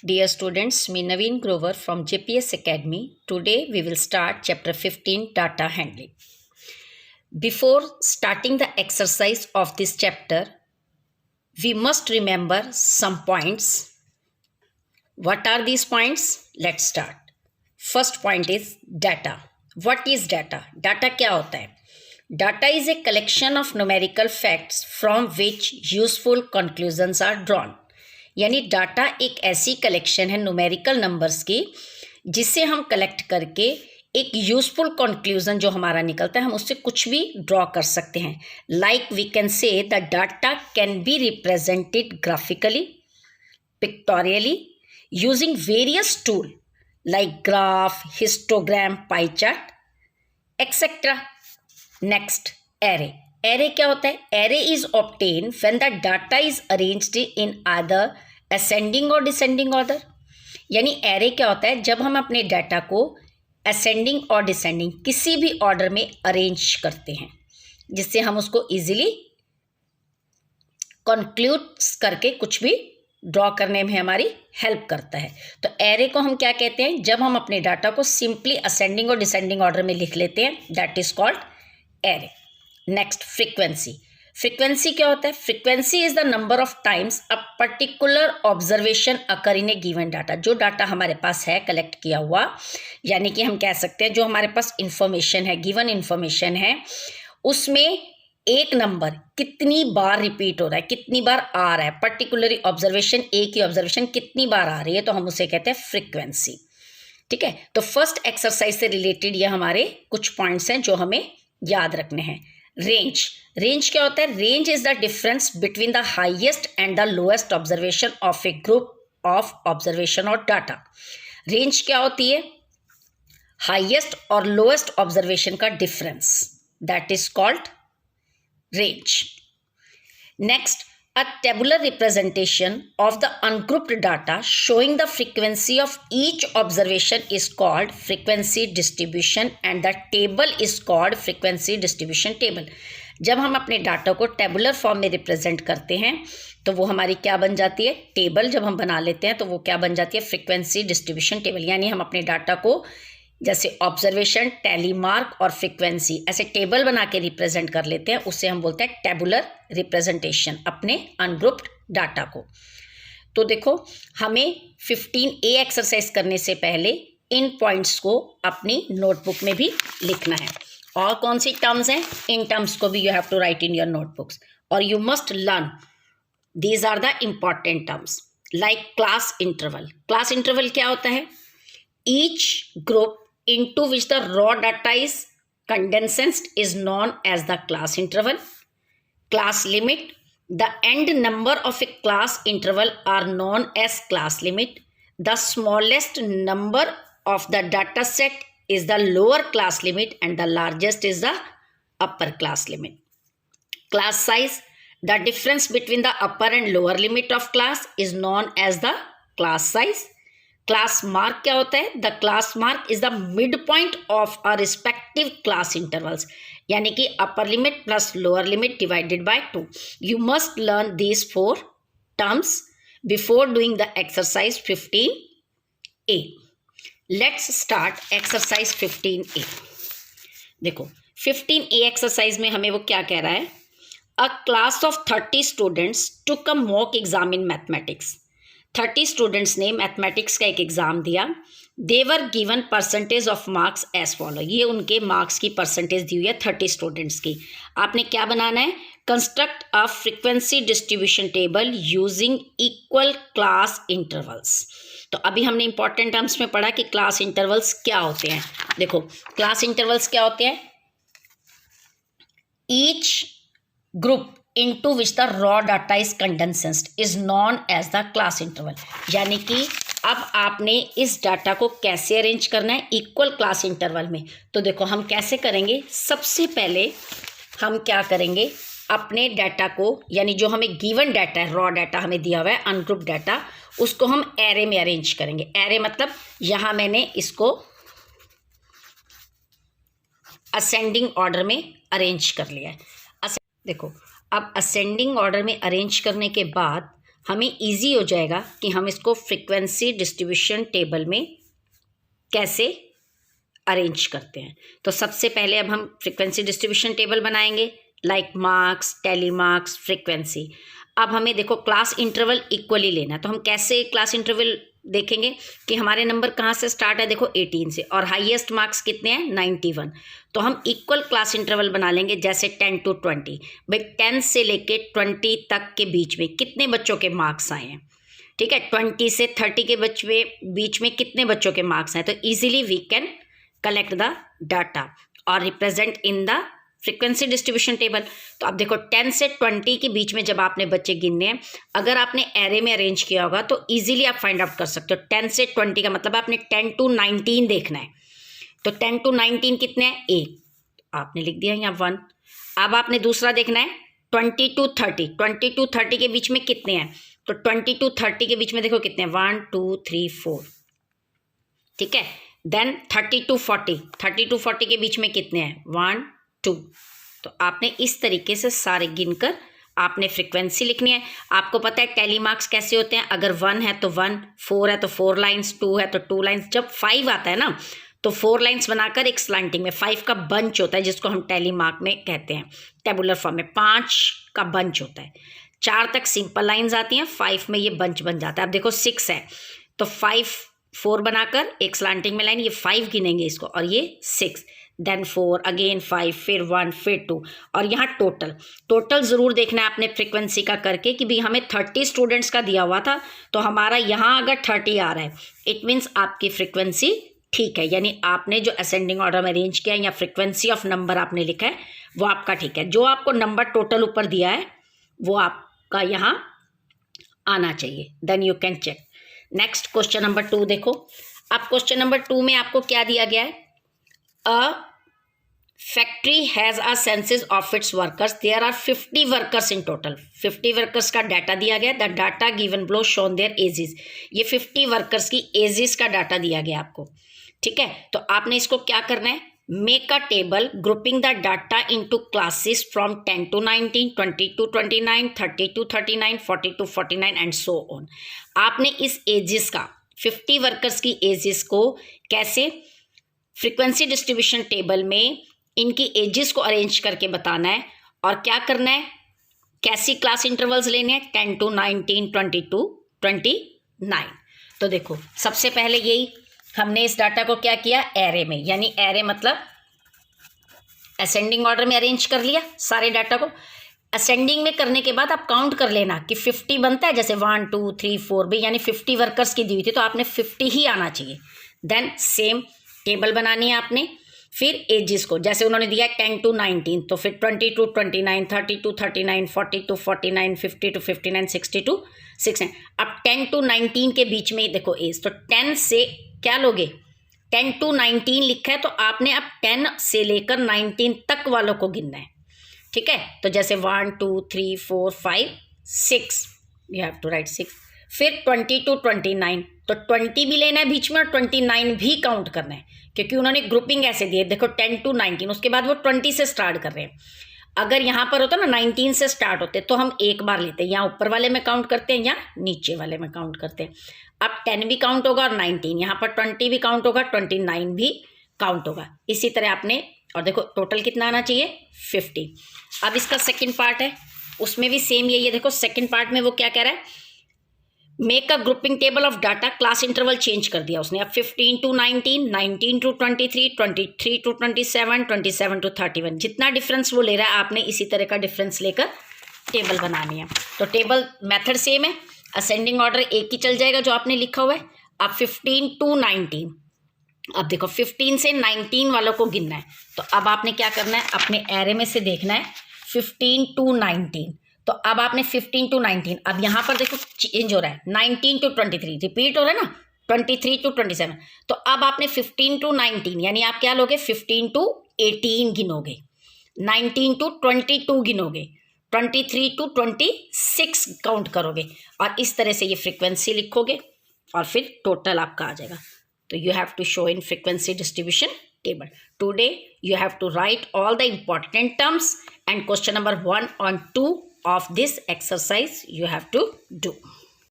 Dear students, me Naveen Grover from JPS Academy. Today we will start chapter 15 data handling. Before starting the exercise of this chapter, we must remember some points. What are these points? Let's start. First point is data. What is data? Data क्या होता है? Data is a collection of numerical facts from which useful conclusions are drawn. यानी data एक ऐसी collection है numerical numbers की जिससे हम कलेक्ट करके एक यूजफुल कंक्लूजन जो हमारा निकलता है हम उससे कुछ भी ड्रॉ कर सकते हैं. Like we can say the data can be represented graphically, pictorially, using various tool like graph, histogram, pie chart, etcetera. Next, array. Array क्या होता है? Array is obtain when the data is arranged in order ascending और descending order. यानी array क्या होता है? जब हम अपने डाटा को असेंडिंग और डिसेंडिंग किसी भी ऑर्डर में अरेंज करते हैं जिससे हम उसको इजीली कंक्लूड करके कुछ भी ड्रॉ करने में हमारी हेल्प करता है. तो एरे को हम क्या कहते हैं? जब हम अपने डाटा को सिंपली असेंडिंग और डिसेंडिंग ऑर्डर में लिख लेते हैं, that is called array. Next, frequency. Frequency क्या होता है? Frequency is the number of times a particular observation occur in A given data. जो डाटा हमारे पास है कलेक्ट किया हुआ, यानी कि हम कह सकते हैं जो हमारे पास इंफॉर्मेशन है, गिवन इंफॉर्मेशन है, उसमें एक नंबर कितनी बार रिपीट हो रहा है, कितनी बार आ रहा है, पर्टिकुलरली ऑब्जर्वेशन, एक ही ऑब्जर्वेशन कितनी बार आ रही है, तो हम उसे कहते हैं फ्रीक्वेंसी. ठीक है. तो फर्स्ट एक्सरसाइज से रिलेटेड ये हमारे कुछ पॉइंट्स हैं जो हमें याद रखने हैं. रेंज. रेंज क्या होता है? Range is the difference between the highest and the lowest observation of A group of observation और डाटा. रेंज क्या होती है? हाईएस्ट और लोएस्ट ऑब्जर्वेशन का difference, that is called range. Next, a tabular representation of the ungrouped data showing the frequency of each observation is called frequency distribution and the table is called frequency distribution table. जब हम अपने data को tabular form में represent करते हैं तो वो हमारी क्या बन जाती है? टेबल. जब हम बना लेते हैं तो वो क्या बन जाती है? Frequency distribution table. यानी हम अपने डाटा को जैसे ऑब्जर्वेशन, टैली मार्क और फ्रीक्वेंसी ऐसे टेबल बना के रिप्रेजेंट कर लेते हैं, उससे हम बोलते हैं टेबुलर रिप्रेजेंटेशन अपने अनग्रुप्ड डाटा को. तो देखो, हमें 15A एक्सरसाइज करने से पहले इन पॉइंट्स को अपनी नोटबुक में भी लिखना है. और कौन सी टर्म्स हैं? इन टर्म्स को भी you have to write in your notebooks और you must learn. These are the important terms like class interval. Class interval क्या होता है? Each group into which the raw data is condensed is known as the class interval. Class limit. The end number of a class interval are known as class limit. The smallest number of the data set is the lower class limit and the largest is the upper class limit. Class size. The difference between the upper and lower limit of class is known as the class size. Class mark क्या होता है? The class mark is the mid point of a respective class intervals. यानी कि upper limit plus lower limit divided by 2. You must learn these 4 terms before doing the exercise 15A. Let's start exercise 15A. देखो, 15A exercise में हमें वो क्या कह रहा है? A class of 30 students took a mock exam in mathematics. 30 students ने mathematics का एक एग्ज़ाम दिया. They were given percentage of marks as follow. ये उनके मार्क्स की परसेंटेज दी हुई है 30 स्टूडेंट्स की. आपने क्या बनाना है? Construct a frequency distribution table using equal class intervals. तो अभी हमने इंपॉर्टेंट टर्म्स में पढ़ा कि क्लास इंटरवल्स क्या होते हैं. देखो, क्लास इंटरवल्स क्या होते हैं? Each group into which the raw data is condensed is known as the class interval. यानी कि अब आपने इस डाटा को कैसे अरेंज करना है? इक्वल क्लास इंटरवल में. तो देखो हम कैसे करेंगे. सबसे पहले हम क्या करेंगे? अपने डाटा को, यानी जो हमें गिवन डाटा है, रॉ डाटा हमें दिया हुआ है, अनग्रुप डाटा, उसको हम एरे में अरेंज करेंगे. एरे मतलब यहाँ मैंने इसको असेंडिंग ऑर्डर में अरेंज कर लिया है. देखो, अब असेंडिंग ऑर्डर में अरेंज करने के बाद हमें इजी हो जाएगा कि हम इसको फ्रीक्वेंसी डिस्ट्रीब्यूशन टेबल में कैसे अरेंज करते हैं। तो सबसे पहले अब हम फ्रीक्वेंसी डिस्ट्रीब्यूशन टेबल बनाएंगे, like marks, tally marks, frequency. अब हमें देखो क्लास इंटरवल इक्वली लेना है, तो हम कैसे क्लास इंटरवल देखेंगे कि हमारे नंबर कहाँ से स्टार्ट है, देखो 18 से, और हाईएस्ट मार्क्स कितने हैं 91। तो हम इक्वल क्लास इंटरवल बना लेंगे, जैसे 10 to 20। भाई 10 से लेके 20 तक के बीच में कितने बच्चों के मार्क्स आए हैं, ठीक है। 20 से 30 के बीच में कितने बच्चों के मार्क्स आए, तो easily we can collect the data और represent in the frequency distribution table. तो अब देखो 10 से 20 के बीच में जब आपने बच्चे गिनने हैं, अगर आपने एरे में अरेंज किया होगा तो इजीली आप फाइंड आउट कर सकते हो। 10 से 20 का मतलब आपने 10 to 19 देखना है। तो 10 to 19 कितने हैं, 1 आपने लिख दिया यहाँ 1। अब आपने दूसरा देखना है 20 to 30। 20 to 30 के बीच में कितने हैं, तो 20 to 30 के बीच में देखो कितने हैं, 1 2 3 4, ठीक है। देन 30 to 40, 30 to 40 के बीच में कितने हैं, 1 2। तो आपने इस तरीके से सारे गिनकर आपने फ्रीक्वेंसी लिखनी है। आपको पता है टेली मार्क्स कैसे होते हैं, अगर 1 है तो 1, 4 है तो 4 लाइन्स, 2 है तो 2 लाइन्स। जब 5 आता है ना तो 4 लाइन्स बनाकर एक स्लैंटिंग में 5 का बंच होता है, जिसको हम टेली मार्क में कहते हैं, टेबुलर फॉर्म में 5 का बंच होता है। 4 तक सिंपल लाइन्स आती हैं, 5 में ये बंच बन जाता है। अब देखो 6 है तो 5 4 बनाकर एक स्लैंटिंग में लाइन, ये 5 गिनेंगे इसको, और ये 6, देन 4, अगेन 5, फिर 1, फिर 2। और यहाँ टोटल ज़रूर देखना है आपने फ्रीक्वेंसी का करके कि भाई हमें 30 स्टूडेंट्स का दिया हुआ था, तो हमारा यहाँ अगर 30 आ रहा है इट मीन्स आपकी फ्रीक्वेंसी ठीक है, यानी आपने जो असेंडिंग ऑर्डर में अरेंज किया या फ्रीक्वेंसी ऑफ नंबर आपने लिखा है वो आपका ठीक है। जो आपको नंबर टोटल ऊपर दिया है वो आपका यहाँ आना चाहिए, then you can check. Next question number 2 देखो। अब क्वेश्चन नंबर 2 में आपको क्या दिया गया है, a factory has a census of its workers, there are 50 workers in total. 50 workers का डाटा दिया गया, the data given below shown their ages. ये 50 वर्कर्स की एजेस का डाटा दिया गया आपको, ठीक है। तो आपने इसको क्या करना है, make a table grouping the data into classes from 10 to 19, 20 to 29, 30 to 39, 40 to 49 and so on. आपने इस एजेस का 50 वर्कर्स की एजेस को कैसे फ्रीक्वेंसी डिस्ट्रीब्यूशन टेबल में इनकी एजेस को अरेंज करके बताना है, और क्या करना है, कैसी क्लास इंटरवल्स लेने हैं, 10 to 19, 20 to 29। तो देखो सबसे पहले यही हमने इस डाटा को क्या किया, एरे में, यानी एरे मतलब असेंडिंग ऑर्डर में अरेंज कर लिया सारे डाटा को। असेंडिंग में करने के बाद आप काउंट कर लेना कि 50 बनता है, जैसे 1 2 3 4 भी, यानी 50 वर्कर्स की दी हुई थी तो आपने 50 ही आना चाहिए। देन सेम टेबल बनानी है आपने, फिर एजेस को, जैसे उन्होंने दिया 10 to 19 तो फिर 20 to 29, 30 to 39, 40 to 49, 50 to 59, 60 to 69। अब 10 to 19 के बीच में देखो एज, तो 10 से क्या लोगे, 10 to 19 लिखा है तो आपने अब 10 से लेकर 19 तक वालों को गिनना है, ठीक है। तो जैसे 1 2 3 4 5 6, यू हैव टू राइट 6। फिर 20 to 29, तो 20 भी लेना है बीच में और 29 भी काउंट करना है, क्योंकि उन्होंने ग्रुपिंग ऐसे दी है, देखो 10 to 19, उसके बाद वो 20 से स्टार्ट कर रहे हैं। अगर यहाँ पर होता ना 19 से स्टार्ट होते तो हम एक बार लेते हैं, यहाँ ऊपर वाले में काउंट करते हैं या नीचे वाले में काउंट करते हैं। अब 10 भी काउंट होगा और 19, यहाँ पर 20 भी काउंट होगा, 29 भी काउंट होगा। इसी तरह आपने, और देखो टोटल कितना आना चाहिए, 50। अब इसका सेकंड पार्ट है, उसमें भी सेम यही है। देखो सेकंड पार्ट में वो क्या कह रहा है, make a grouping table of data, class interval change कर दिया उसने। अब 15 to 19, 19 to 23, 23 to 27, 27 to 31, जितना डिफरेंस वो ले रहा है आपने इसी तरह का डिफरेंस लेकर टेबल बनानी है। तो टेबल मेथड सेम है, असेंडिंग ऑर्डर एक ही चल जाएगा जो आपने लिखा हुआ है। अब 15 to 19, अब देखो 15 से 19 वालों को गिनना है, तो अब आपने क्या करना है, अपने एरे में से देखना है 15 to 19। तो अब आपने 15 to 19, अब यहाँ पर देखो चेंज हो रहा है, 19 to 23 रिपीट हो रहा है ना, 23 to 27। तो अब आपने 15 to 19, यानी आप क्या लोगे, 15 to 18 गिनोगे, 19 to 22 गिनोगे, 23 to 26 काउंट करोगे, और इस तरह से ये फ्रीक्वेंसी लिखोगे और फिर टोटल आपका आ जाएगा। तो you have to show in frequency distribution table. Today you have to write all the important terms, and question number 1 and 2 of this exercise you have to do.